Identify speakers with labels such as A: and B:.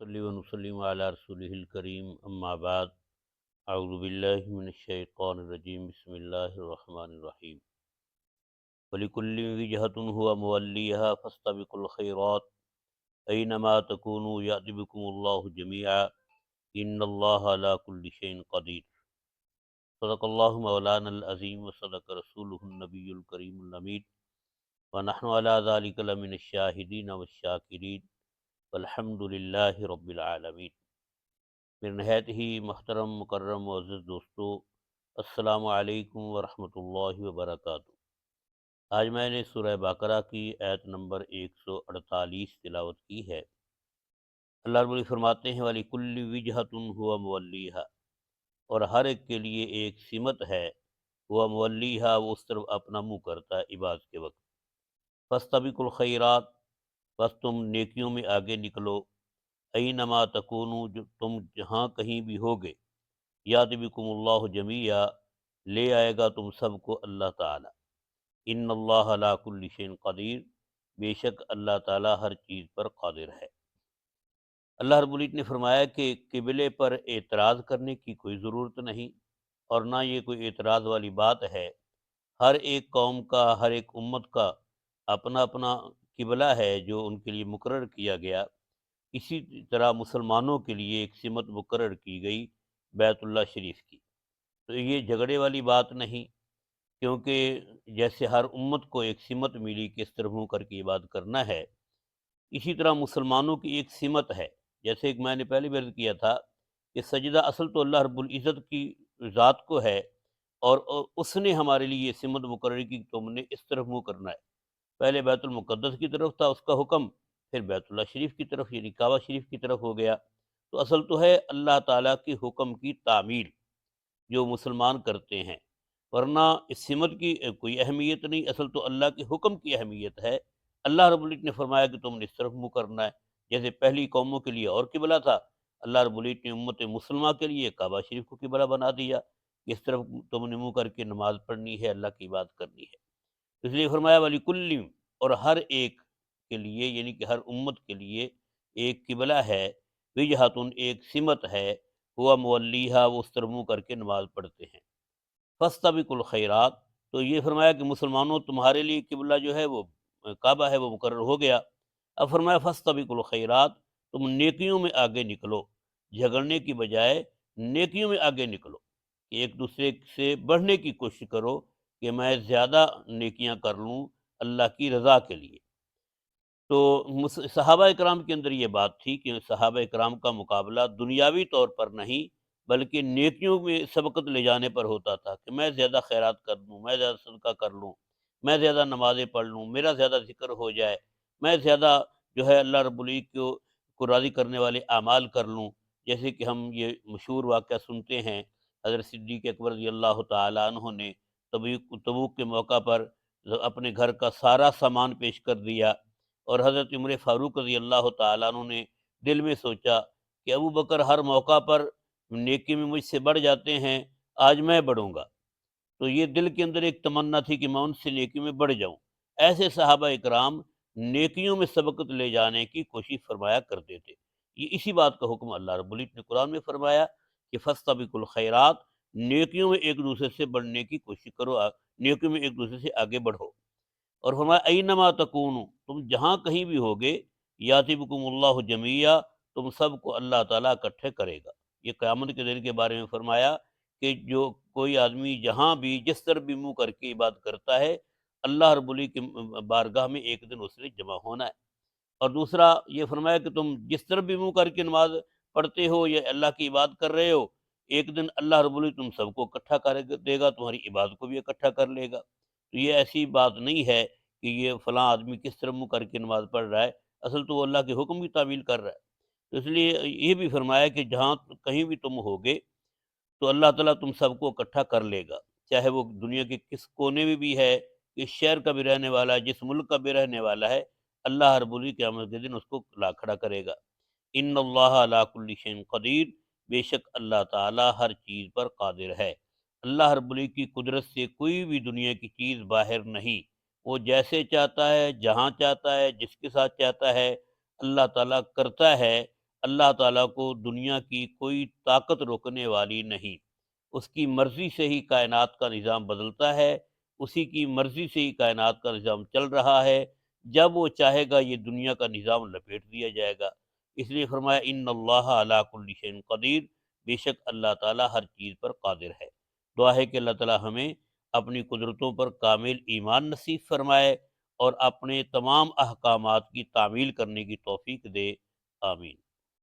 A: ونصلي ونسلم على رسوله الكريم أما بعد أعوذ بالله من الشيطان الرجيم بسم الله الرحمن الرحيم ولكل وجهة هو موليها فاستبقوا الخيرات أينما تكونوا يأت بكم الله جميعا إن الله على كل شيء قدير صدق الله مولانا العظيم وصدق رسوله النبي الكريم الأمين ونحن على ذلك لمن الشاهدين والشاكرين والحمد لله رب العالمين۔ میرے نہایت ہی محترم مکرم معزز دوستو، السلام علیکم ورحمۃ اللہ وبرکاتہ۔ آج میں نے سورہ بقرہ کی آیت نمبر 148 تلاوت کی ہے۔ اللہ رب العزت فرماتے ہیں وَلِكُلِّ وِجْهَةٌ هُوَ مُوَلِّيهَا، اور ہر ایک کے لیے ایک سمت ہے، ہوا مولیہا، وہ اس طرف اپنا منہ کرتا ہے عبادت کے وقت۔ فَاسْتَبِقُوا الْخَيْرَاتِ، بس تم نیکیوں میں آگے نکلو، اینما تکونو، جو تم جہاں کہیں بھی ہوگے، یات بکم اللہ جمیعا، لے آئے گا تم سب کو اللہ تعالی۔ ان اللہ علی کل شیء قدیر، بے شک اللہ تعالی ہر چیز پر قادر ہے۔ اللہ رب العزت نے فرمایا کہ قبلے پر اعتراض کرنے کی کوئی ضرورت نہیں، اور نہ یہ کوئی اعتراض والی بات ہے۔ ہر ایک قوم کا، ہر ایک امت کا اپنا اپنا قبلہ ہے جو ان کے لیے مقرر کیا گیا۔ اسی طرح مسلمانوں کے لیے ایک سمت مقرر کی گئی بیت اللہ شریف کی۔ تو یہ جھگڑے والی بات نہیں، کیونکہ جیسے ہر امت کو ایک سمت ملی کہ اس طرح منہ کر کے عبادت کرنا ہے، اسی طرح مسلمانوں کی ایک سمت ہے۔ جیسے ایک میں نے پہلے بھی عرض کیا تھا کہ سجدہ اصل تو اللہ رب العزت کی ذات کو ہے، اور اس نے ہمارے لیے یہ سمت مقرر کی کہ تم نے اس طرف منہ کرنا ہے۔ پہلے بیت المقدس کی طرف تھا اس کا حکم، پھر بیت اللہ شریف کی طرف یعنی کعبہ شریف کی طرف ہو گیا۔ تو اصل تو ہے اللہ تعالیٰ کے حکم کی تعمیل جو مسلمان کرتے ہیں، ورنہ اس سمت کی کوئی اہمیت نہیں، اصل تو اللہ کے حکم کی اہمیت ہے۔ اللہ رب العزت نے فرمایا کہ تم نے اس طرف منہ کرنا ہے، جیسے پہلی قوموں کے لیے اور قبلہ تھا، اللہ رب العزت نے امت مسلمہ کے لیے کعبہ شریف کو قبلہ بنا دیا، اس طرف تم نے منہ کر کے نماز پڑھنی ہے، اللہ کی عبادت کرنی ہے۔ اس لیے فرمایا وَلِكُلٍّ، اور ہر ایک کے لیے یعنی کہ ہر امت کے لیے ایک قبلہ ہے، وجہتن ایک سمت ہے، ہوا مولیہا، وہ اس طرف منہ کر کے نماز پڑھتے ہیں۔ فاستبقوا الخیرات، تو یہ فرمایا کہ مسلمانوں تمہارے لیے قبلہ جو ہے وہ کعبہ ہے، وہ مقرر ہو گیا۔ اب فرمایا فاستبقوا الخیرات، تم نیکیوں میں آگے نکلو، جھگڑنے کی بجائے نیکیوں میں آگے نکلو، کہ ایک دوسرے سے بڑھنے کی کوشش کرو کہ میں زیادہ نیکیاں کر لوں اللہ کی رضا کے لیے۔ تو صحابہ اکرام کے اندر یہ بات تھی کہ صحابہ اکرام کا مقابلہ دنیاوی طور پر نہیں بلکہ نیکیوں میں سبقت لے جانے پر ہوتا تھا، کہ میں زیادہ خیرات کر لوں، میں زیادہ صدقہ کر لوں، میں زیادہ نمازیں پڑھ لوں، میرا زیادہ ذکر ہو جائے، میں زیادہ جو ہے اللہ رب العزت کو راضی کرنے والے اعمال کر لوں۔ جیسے کہ ہم یہ مشہور واقعہ سنتے ہیں، حضرت صدیق اکبر رضی اللہ تعالیٰ عنہ نے تبوک کے موقع پر اپنے گھر کا سارا سامان پیش کر دیا، اور حضرت عمر فاروق رضی اللہ تعالیٰ عنہ نے دل میں سوچا کہ ابو بکر ہر موقع پر نیکی میں مجھ سے بڑھ جاتے ہیں، آج میں بڑھوں گا۔ تو یہ دل کے اندر ایک تمنا تھی کہ میں ان سے نیکی میں بڑھ جاؤں۔ ایسے صحابہ اکرام نیکیوں میں سبقت لے جانے کی کوشش فرمایا کرتے تھے۔ یہ اسی بات کا حکم اللہ رب العزت نے قرآن میں فرمایا کہ فاستبقوا الخیرات، نیکیوں میں ایک دوسرے سے بڑھنے کی کوشش کرو، نیکیوں میں ایک دوسرے سے آگے بڑھو۔ اور فرمایا اینما تکونو، تم جہاں کہیں بھی ہوگے، یاتی بکم اللہ جمیعا، تم سب کو اللہ تعالیٰ اکٹھے کرے گا۔ یہ قیامت کے دن کے بارے میں فرمایا کہ جو کوئی آدمی جہاں بھی جس طرح بھی منہ کر کے عبادت کرتا ہے، اللہ رب العزت کی بارگاہ میں ایک دن اس نے جمع ہونا ہے۔ اور دوسرا یہ فرمایا کہ تم جس طرح بھی منہ کر کے نماز پڑھتے ہو یا اللہ کی عبادت کر رہے ہو، ایک دن اللہ رب العزت تم سب کو اکٹھا کر دے گا، تمہاری عبادت کو بھی اکٹھا کر لے گا۔ تو یہ ایسی بات نہیں ہے کہ یہ فلاں آدمی کس طرح منہ کر کے نماز پڑھ رہا ہے، اصل تو وہ اللہ کے حکم کی تعمیل کر رہا ہے۔ تو اس لیے یہ بھی فرمایا کہ جہاں کہیں بھی تم ہوگے تو اللہ تعالیٰ تم سب کو اکٹھا کر لے گا، چاہے وہ دنیا کے کس کونے میں بھی ہے، کس شہر کا بھی رہنے والا ہے، جس ملک کا بھی رہنے والا ہے، اللہ رب العزت قیامت کے دن اس کو لا کھڑا کرے گا۔ ان اللہ علی کل شیء قدیر، بے شک اللہ تعالیٰ ہر چیز پر قادر ہے۔ اللہ رب العزت کی قدرت سے کوئی بھی دنیا کی چیز باہر نہیں، وہ جیسے چاہتا ہے، جہاں چاہتا ہے، جس کے ساتھ چاہتا ہے، اللہ تعالیٰ کرتا ہے۔ اللہ تعالیٰ کو دنیا کی کوئی طاقت روکنے والی نہیں۔ اس کی مرضی سے ہی کائنات کا نظام بدلتا ہے، اسی کی مرضی سے ہی کائنات کا نظام چل رہا ہے۔ جب وہ چاہے گا یہ دنیا کا نظام لپیٹ دیا جائے گا۔ اس لیے فرمایا ان اللہ علی کل شیء قدیر، بے شک اللہ تعالیٰ ہر چیز پر قادر ہے۔ دعا ہے کہ اللہ تعالیٰ ہمیں اپنی قدرتوں پر کامل ایمان نصیب فرمائے اور اپنے تمام احکامات کی تعمیل کرنے کی توفیق دے۔ آمین۔